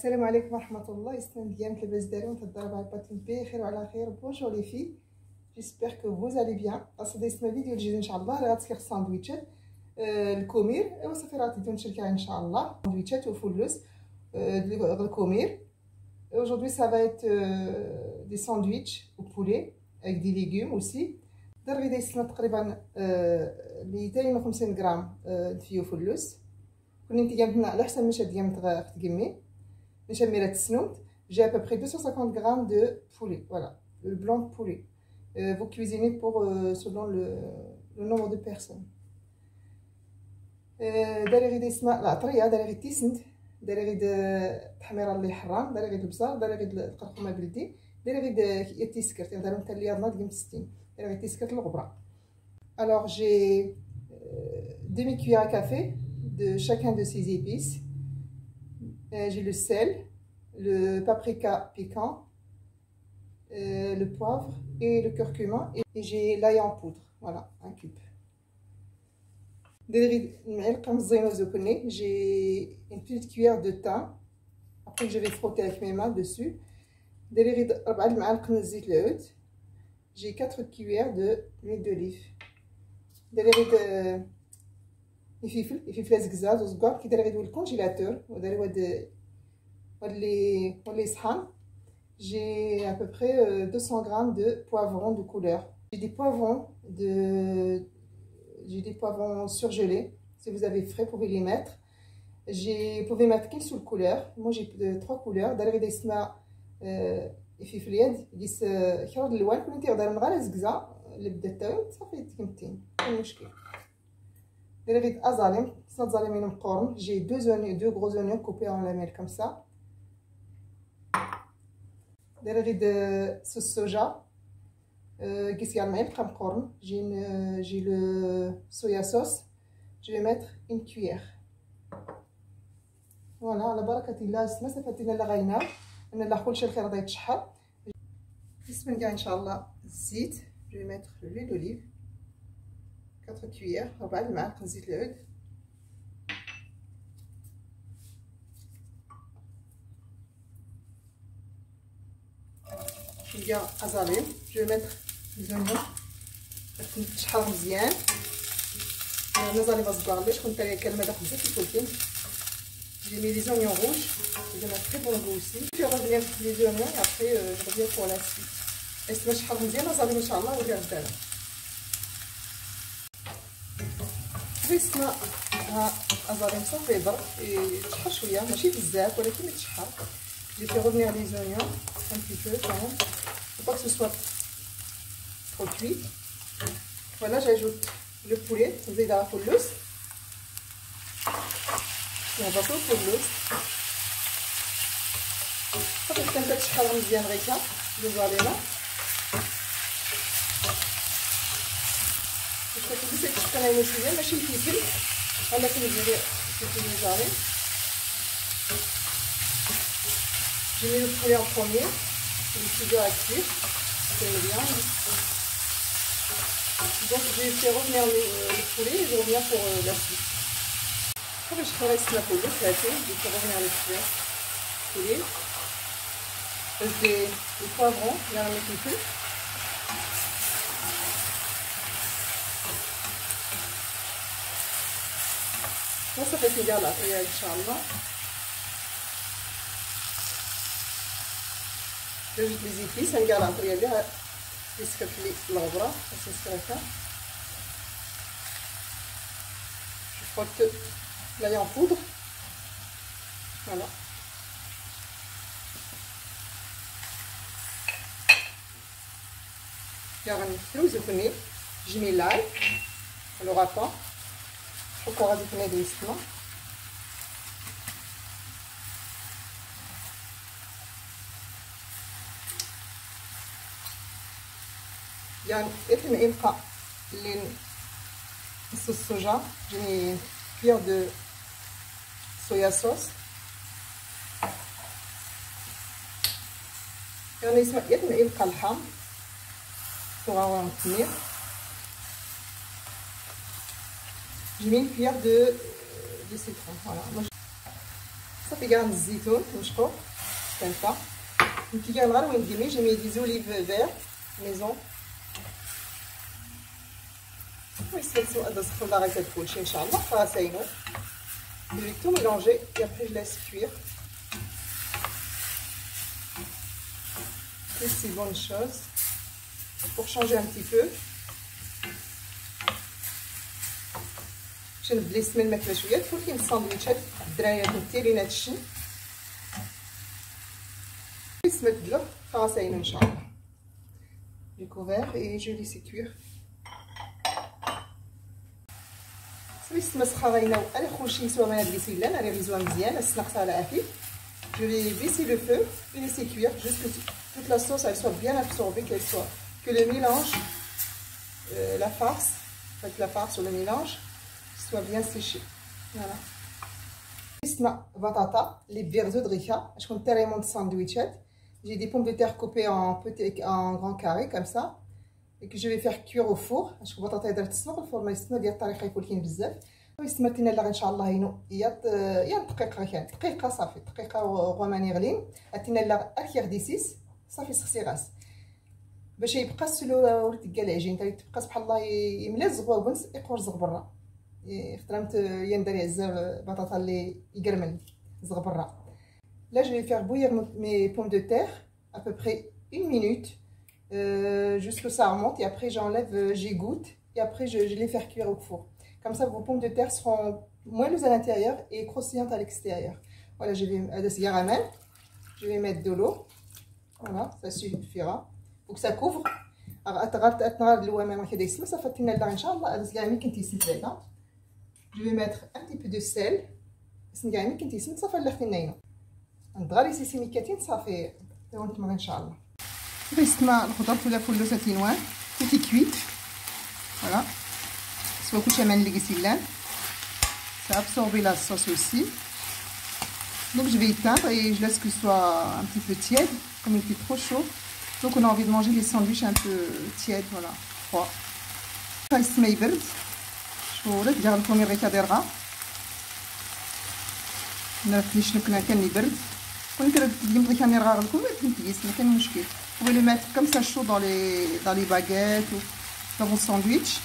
السلام عليكم ورحمة الله. يسلم ديالك لاباس دارين تضرب على باتين بخير وعلى خير. بونجور لي في جيسبر كو فوز الي بيان. قصدي اسمها فيديو الجديد ان شاء الله. راه غتسير ساندويتشات الكومير وصافي راه غادي نشاركها ان شاء الله. ساندويتشات وفلوس الكومير. Aujourd'hui ça va être des sandwichs au poulet avec des légumes aussi. درغي دايسنا تقريبا 250 غرام دفيو فلوس. كوني انت جامتنا على حسب مش ديال تغمي مش ميرات السنوت. J'ai à peu près 250 grammes de poulet, voilà, le blanc de poulet. Vous cuisinez pour selon le nombre de personnes. داري غير اسمها العطريه، داري غير تيسنت، داري غير التحميره اللي حرام، داري غير البصل، داري غير القرقمه بلدي، داري غير التيسكرت، داري نتا الياضنا ديال 60، داري غير التيسكرت الغبره. Alors j'ai demi-cuillère à café de chacun de ces épices. J'ai le sel, le paprika piquant, le poivre et le curcuma, et j'ai l'ail en poudre, voilà, un cube. J'ai une petite cuillère de thym, après je vais frotter avec mes mains dessus. J'ai 4 cuillères d'huile d'olive. الفلفل الزقزاز وصغار كي داير غير الكونجيلاتور وداير هاد لي صحان. J'ai à peu près 200 grammes de poivrons de couleur. J'ai des poivrons surgelés. Si vous avez frais, vous pouvez les mettre. Vous pouvez mettre qu'une seule couleur. Moi j'ai 3 couleurs. داير غير اسمها الفلفل ديس كيرد الالوان كون انت داير غير زقزا اللي بدا التاون صافي تكمتين ماشي مشكل. داير غير ازاليم صاد زاليمين مقورن. J'ai 2 gros oignons coupés en lamelles comme ça. داير غير صوص صوجا كيس يا المعلقه مقورن. J'ai le soya sauce. Je vais mettre une cuillère. Voilà, على بركه الله. ما صافاتينا لا غاينا انا لا كلشي الخير غادي يتشحر. بسم الله ان شاء الله. الزيت. Je vais mettre l'huile d'olive 4 cuillères. 4 معالق زيت العود. شويه ازاليم. Je vais mettre les oignons باش تشحر مزيان. انا زاليم صغار باش كنت كلمه داك بزاف الفلفل. J'ai mis les oignons rouges, ils ont un très bon goût aussi. Je vais revenir les oignons et après je reviens pour la suite. Et je vais مزيان زاليم ان شاء الله ودير الداله. بسنا ازاليم صافي يضرب يتشحر شويه ماشي بزاف ولكن يتشحر. J'ai fait revenir les oignons un petit peu quand même. Il faut pas que ce soit trop cuit. Voilà, j'ajoute le poulet, نزيد على فلوس. نهبطو الفلوس صافي حتى تشحر مزيان غير هكا. دوزو علينا باش تشحر شويه ماشي الفلفل ولكن ديري الفلفل الجاري. J'ai mis le poulet en premier, le studio à cuire, c'est bien. Donc j'ai fait revenir le poulet et je reviens pour la suite. Après je reste la peau de flatter, je fais revenir le poulet. Les poivrons, il y en a un peu. Donc ça fait bien là, et Inch'Allah. جوج لي زيتيس نقال عطريه بها يسكت لي الغبره باش نسكرها. Je frotte l'ail en poudre. Voilà. يعني فلوس وفني جمي l'ail على غطا وكون غادي تنادي السما. يعني إثنين يبقى صوص الصوجا. J'ai cuillère de soya sauce. يعني اسمها إثنين يبقى اللحم صغار متمير. J'ai mis une cuillère de citron. Voilà. Moi, صافي كاع الزيتون مشقوق كنفه كي كاع نهار وين ديمي j'ai mis des olives vertes maison. Oui, c'est ça. Dans ce qu'on arrête de coucher, Inch'Allah, ça c'est une. Je vais tout mélanger et après je laisse cuire. C'est si bonne chose pour changer un petit peu. Je vais laisser mes maquillettes chouillettes pour qu'il y ait un sandwich draïa de télé chine. Je vais mettre de l'eau, ça c'est une Inch'Allah. J'ai couvert et je laisse cuire. Je vais baisser le feu et laisser cuire jusqu'à ce que toute la sauce elle soit bien absorbée, que le mélange, la farce, la farce ou le mélange soit bien séché. Voilà. Les verres de richa, je compte tellement de sandwichs. J'ai des pommes de terre coupées en grands carrés comme ça. Et que je vais faire cuire au four. Je vais تطيب درت السلق الفور ما يستنى ديال الطريقه يكون كاين بزاف. ويستمرتينا لا ان شاء الله ينو يا دقيقه كان دقيقه صافي دقيقه وغماني غلين عطينا لا اخير دي 6 صافي سخسي غاس باش يبقى السلو ورد كاع العجين تبقى سبحان الله يملا الزغوبنس يقرزغ برا. اخترمت يندري عزه بطاطا اللي يقرمل زغ برا. Là je vais faire bouillir mes pommes de terre à peu près 1 minute. Jusque ça remonte et après j'enlève, j'égoutte et après je les fais cuire au four. Comme ça vos pommes de terre seront moelleuses à l'intérieur et croustillantes à l'extérieur. Voilà, je vais mettre de l'eau. Voilà, ça suffira. Faut que ça couvre. Je vais mettre un petit peu de sel. Tout est cuit. Voilà. Ça a absorbé la sauce aussi. Donc je vais éteindre et je laisse que ce soit un petit peu tiède, comme il fait trop chaud. Donc on a envie de manger les sandwichs un peu tièdes, voilà, froid. Vous pouvez le mettre comme ça chaud dans les baguettes ou dans vos sandwichs.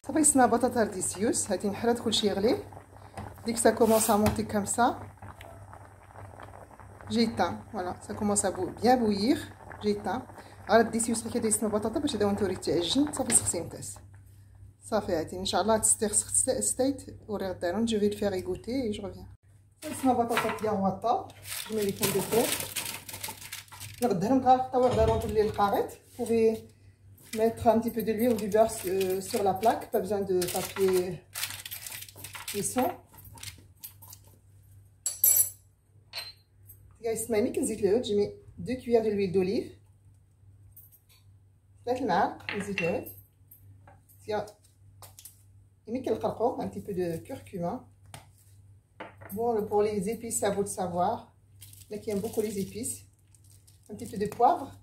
صافي سنا بطاطا ديسيوس هاتي نحرد كلشي يغلي. Dès que ça commence à monter comme ça, j'éteins. Voilà, ça commence à bien bouillir. J'éteins. غادي ديسيوس غير كيدير سنا بطاطا باش هذا نوري تعجن صافي سخسي نتاس. صافي هاتي ان شاء الله ستيت وري غدارون. Je vais le faire égoutter et je reviens. سنا بطاطا ديال واطا. Je mets les pommes de terre. نغدرهم غطاو غدارون اللي القاغيط. Vous pouvez mettre un petit peu de l'huile ou du beurre sur la plaque, pas besoin de papier cuisson. J'ai mis 2 cuillères de l'huile d'olive, 3 معالق من زيت العود. Un petit peu de curcuma. Bon, pour les épices, à vous de savoir. Là qui aime beaucoup les épices. Un petit peu de poivre.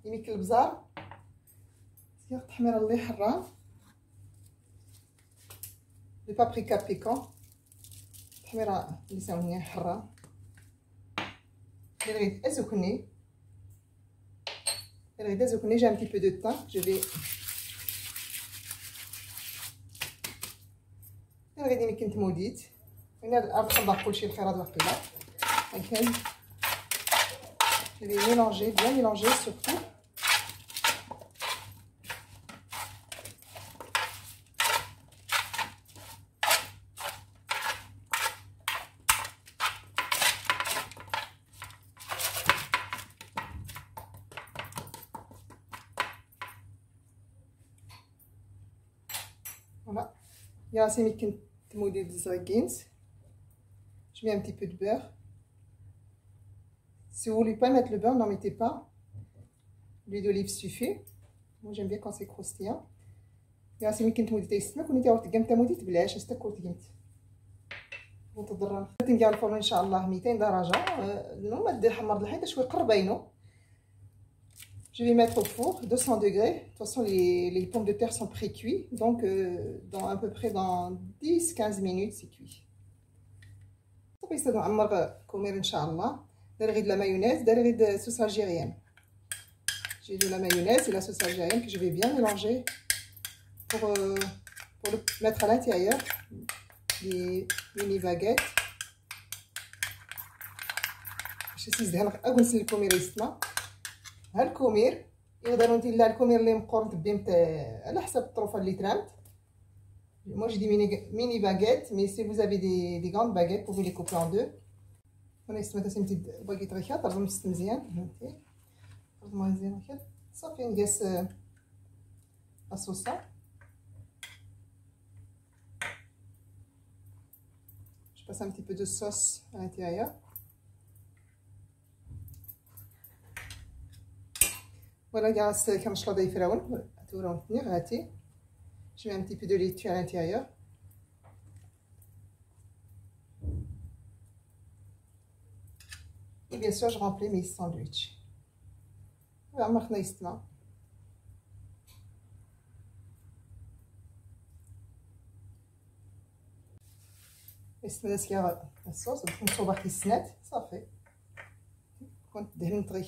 Le paprika piquant. J'ai un petit peu de thym. Je vais mélanger, bien mélanger surtout. Voilà. Il y a assez de modèles de zagins. Je mets un petit peu de beurre. Si vous voulez pas mettre le beurre, n'en mettez pas. L'huile d'olive suffit. Moi j'aime bien quand c'est croustillant. Il y a assez de modèles de zagins. كنت عاودت قمت موديت بلاش استكوت قمت. وتضرر. تنقال الفرن ان شاء الله 200 درجة. المهم حمر الحيط شوي قربينو. Je vais mettre au four 200 degrés. De toute façon, les pommes de terre sont pré-cuits. Donc, dans à peu près dans 10-15 minutes, c'est cuit. صافي يستدعو نعمر الكومير ان شاء الله. داير غير de la mayonnaise, داير غير de sauce algérienne. J'ai de la mayonnaise et la sauce algérienne que je vais bien mélanger pour le mettre à l'intérieur des mini baguettes. باش نسيزها اكنسل الكومير يسمى. ها الكومير يقدروا ندير لها الكومير اللي مقور نتبي على حسب الطروفه اللي ترامت. Moi j'ai des mini baguettes, mais si vous avez des grandes baguettes, vous pouvez les couper en deux. On est mettre une petite baguette رخية ترجم ست مزيان فهمتي ترجمها مزيان رخية صافي نقص الصوصة. Je passe un petit peu de sauce à l'intérieur. Voilà, grâce à comme je l'ai fait là, tout le monde raté. Je mets un petit peu de laitue à l'intérieur. Et bien sûr, je remplis mes sandwichs. Voilà, maintenant, ici. نسيا الصوص نصوبها في السنات صافي كنت دهنت غير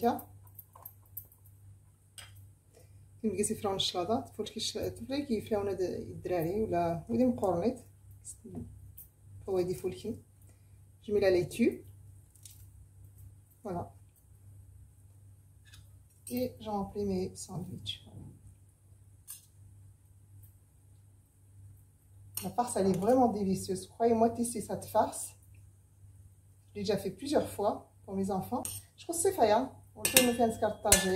كيما قلتي فراون الشلاضه طفولي كيفلاونا الدراري ولا ولي مقورنيت فوادي فولكي je mets la laitue voilà et j'en remplis mes sandwichs. La farce, elle est vraiment délicieuse. Croyez-moi, testez cette farce. Je l'ai déjà fait plusieurs fois pour mes enfants. Je pense que c'est fait. On peut me faire un scartagé.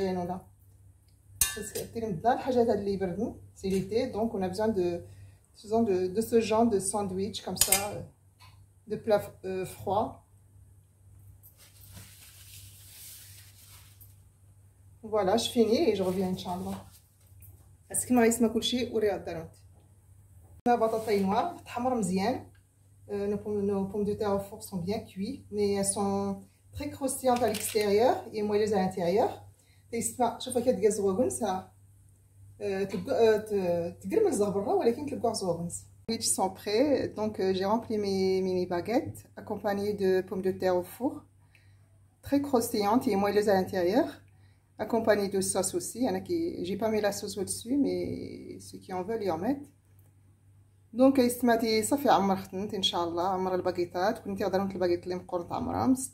C'est l'été, donc on a besoin de ce genre de sandwich comme ça, de plat froid. Voilà, je finis et je reviens, Inch'Allah. Est-ce que je vais كل شيء ورياض دارت بطاطاي نوار تحمر مزيان. Nos pommes de terre au four sont bien cuites, mais elles sont très croustillantes à l'extérieur et moelleuses à l'intérieur. شوفوا كي تلقى زغوغنس تقرمل زغبره ولكن تلقى زغوغنس. Les sandwichs sont prêts, donc j'ai rempli mes mini baguettes accompagnées de pommes de terre au four, très croustillantes et moelleuses à l'intérieur, accompagnées de sauce aussi. Il y en a qui j'ai pas mis la sauce au-dessus, mais ceux qui en veulent y en mettent. دونك استماتي صافي عمرت ان شاء الله عمر الباكيطات كنتي تقدروا الباكيط اللي مقور تعمرها مست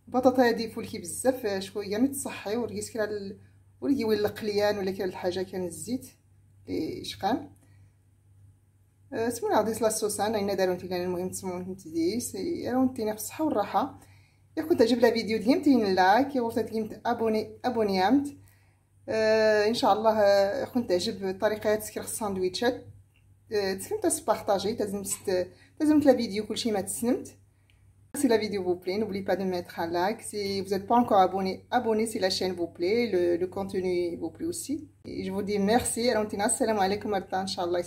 البطاطا هادي فولكي بزاف شويه متصحي ورقيت كرا ورقي ولا القليان ولا كاين الحاجه كان الزيت اللي شقان سمونا غادي لاصوصان اين داروا انت المهم تسمون تديس راهم تينا في الصحه والراحه. يا كنت عجب لا فيديو ديالي تين لايك يا وصلت لي ابونيامت ان شاء الله كنت تعجب طريقه تسكير الساندويتشات تسلمت تبارطاجي لازم la vidéo كلشي ما تسلمت. Si la vidéo vous plaît, n'oubliez pas de mettre un like. Si vous n'êtes pas encore abonné si la chaîne vous plaît, le contenu vous plaît aussi. Et je vous dis merci. Assalamu alaikum, Inshallah.